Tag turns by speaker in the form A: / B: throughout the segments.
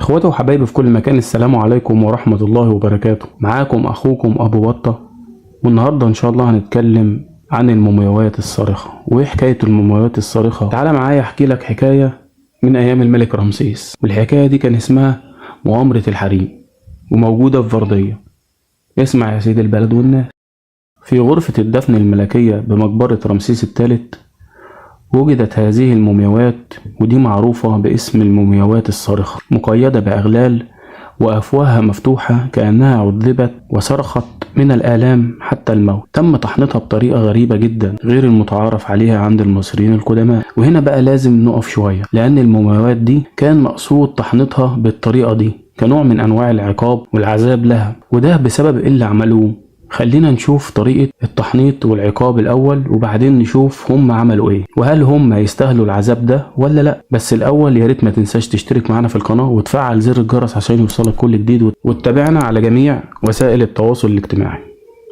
A: اخواتي وحبايبي في كل مكان، السلام عليكم ورحمة الله وبركاته. معاكم اخوكم ابو بطة، والنهاردة ان شاء الله هنتكلم عن المومياوات الصارخة. وايه حكاية المومياوات الصارخة؟ تعالى معايا احكي لك حكاية من ايام الملك رمسيس، والحكاية دي كان اسمها مؤامرة الحريم، وموجودة في فردية. اسمع يا سيد البلد والناس. في غرفة الدفن الملكية بمقبرة رمسيس الثالث وجدت هذه المومياوات، ودي معروفة باسم المومياوات الصارخة، مقيدة بأغلال وأفواهها مفتوحة كأنها عذبت وصرخت من الآلام حتى الموت. تم تحنيطها بطريقة غريبة جدا غير المتعارف عليها عند المصريين القدماء. وهنا بقى لازم نقف شوية، لأن المومياوات دي كان مقصود تحنيطها بالطريقة دي كنوع من أنواع العقاب والعذاب لها، وده بسبب اللي عملوه. خلينا نشوف طريقة التحنيط والعقاب الأول، وبعدين نشوف هم عملوا إيه، وهل هم يستاهلوا العذاب ده ولا لأ. بس الأول يا ريت ما تنساش تشترك معنا في القناة وتفعل زر الجرس عشان يوصلك كل جديد، وتتابعنا على جميع وسائل التواصل الاجتماعي.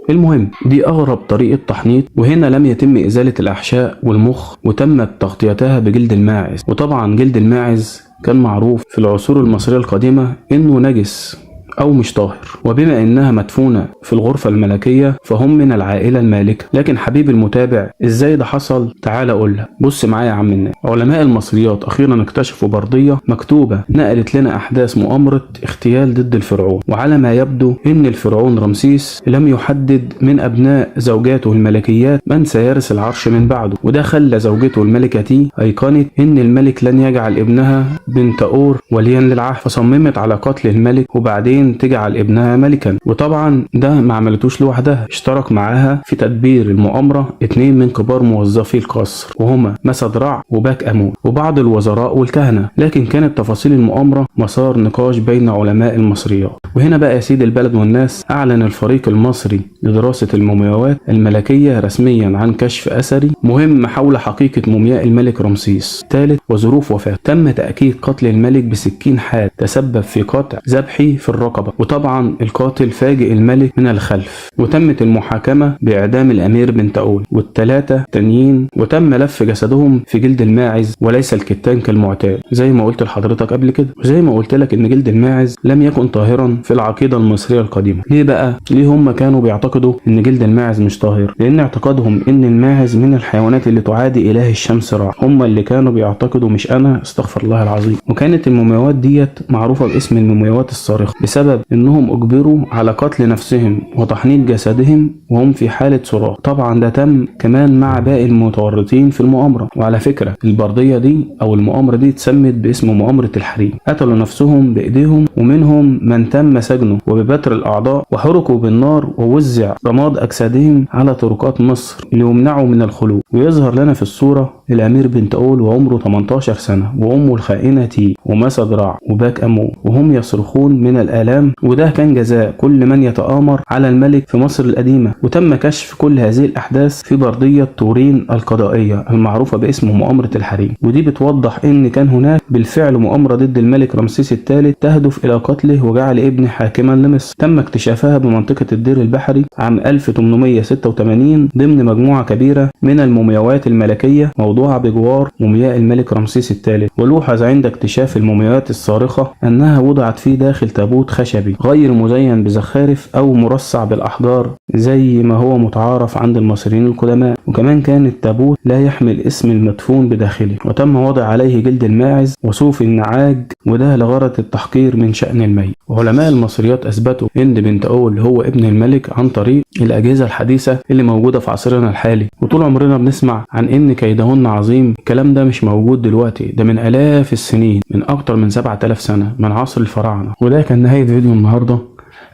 A: المهم، دي أغرب طريقة تحنيط، وهنا لم يتم إزالة الأحشاء والمخ، وتم تغطيتها بجلد الماعز. وطبعا جلد الماعز كان معروف في العصور المصرية القديمة إنه نجس أو مش طاهر، وبما إنها مدفونة في الغرفة الملكية فهم من العائلة المالكة. لكن حبيبي المتابع، إزاي ده حصل؟ تعال أقولها. بص معايا يا عم الناس. علماء المصريات أخيرا اكتشفوا بردية مكتوبة نقلت لنا أحداث مؤامرة اغتيال ضد الفرعون، وعلى ما يبدو إن الفرعون رمسيس لم يحدد من أبناء زوجاته الملكيات من سيرث العرش من بعده، وده خلى زوجته الملكة تي أيقنت إن الملك لن يجعل ابنها بنت أور وليا للعهد، فصممت على قتل الملك وبعدين تجعل ابنها ملكا. وطبعا ده ما عملتوش لوحدها، اشترك معاها في تدبير المؤامرة 2 من كبار موظفي القصر، وهما مسدرع وباك أمون وبعض الوزراء والكهنة. لكن كانت تفاصيل المؤامرة مسار نقاش بين علماء المصريات. وهنا بقى يا سيد البلد والناس، أعلن الفريق المصري لدراسة المومياوات الملكية رسميا عن كشف أثري مهم حول حقيقة مومياء الملك رمسيس الثالث وظروف وفاته. تم تأكيد قتل الملك بسكين حاد تسبب في قطع ذبحي في الرقبة، وطبعا القاتل فاجئ الملك من الخلف. وتمت المحاكمة بإعدام الأمير بن تاول والثلاثة تانيين، وتم لف جسدهم في جلد الماعز وليس الكتان كالمعتاد زي ما قلت لحضرتك قبل كده. وزي ما قلت لك إن جلد الماعز لم يكن طاهرا في العقيدة المصرية القديمة. ليه بقى؟ ليه هم كانوا بيعتقدوا إن جلد الماعز مش طاهر؟ لأن اعتقادهم إن الماعز من الحيوانات اللي تعادي إله الشمس رع. هم اللي كانوا بيعتقدوا، مش أنا، استغفر الله العظيم. وكانت المومياوات ديت معروفة باسم المومياوات الصارخة بسبب انهم اجبروا على قتل نفسهم وتحنيط جسدهم وهم في حالة صراخ. طبعا ده تم كمان مع باقي المتورطين في المؤامرة. وعلى فكرة البردية دي او المؤامرة دي اتسمت باسم مؤامرة الحريم. قتلوا نفسهم بايديهم، ومنهم من تم سجنه وببتر الاعضاء وحرقوا بالنار، ووزع رماد اجسادهم على طرقات مصر ليمنعوا من الخلود. ويظهر لنا في الصورة الامير بن تاول وعمره 18 سنة، وامه الخائنة تي ومسدرع وباك امون، وهم يصرخون من الالام. وده كان جزاء كل من يتآمر على الملك في مصر القديمة. وتم كشف كل هذه الأحداث في بردية تورين القضائية المعروفة باسم مؤامرة الحريم، ودي بتوضح إن كان هناك بالفعل مؤامرة ضد الملك رمسيس الثالث تهدف إلى قتله وجعل ابنه حاكما لمصر. تم اكتشافها بمنطقة الدير البحري عام 1886 ضمن مجموعة كبيرة من المومياوات الملكية موضوعة بجوار مومياء الملك رمسيس الثالث. ولوحظ عند اكتشاف المومياوات الصارخة أنها وضعت في داخل تابوت خشبي غير مزين بزخارف أو مرصع بالأحجار زي ما هو متعارف عند المصريين القدماء. وكمان كان التابوت لا يحمل اسم المدفون بداخله، وتم وضع عليه جلد الماعز وصوف النعاج، وده لغرض التحقير من شأن الميت. وعلماء المصريات أثبتوا إن بن تاول هو ابن الملك عن طريق الأجهزة الحديثة اللي موجودة في عصرنا الحالي. وطول عمرنا بنسمع عن إن كيدهن عظيم. الكلام ده مش موجود دلوقتي، ده من آلاف السنين، من أكتر من 7000 سنة من عصر الفراعنة. وده كان نهاية فيديو النهاردة.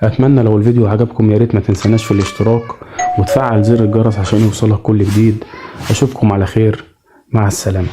A: اتمنى لو الفيديو عجبكم يا ريت ما تنساناش في الاشتراك وتفعل زر الجرس عشان يوصلك كل جديد. اشوفكم على خير، مع السلامة.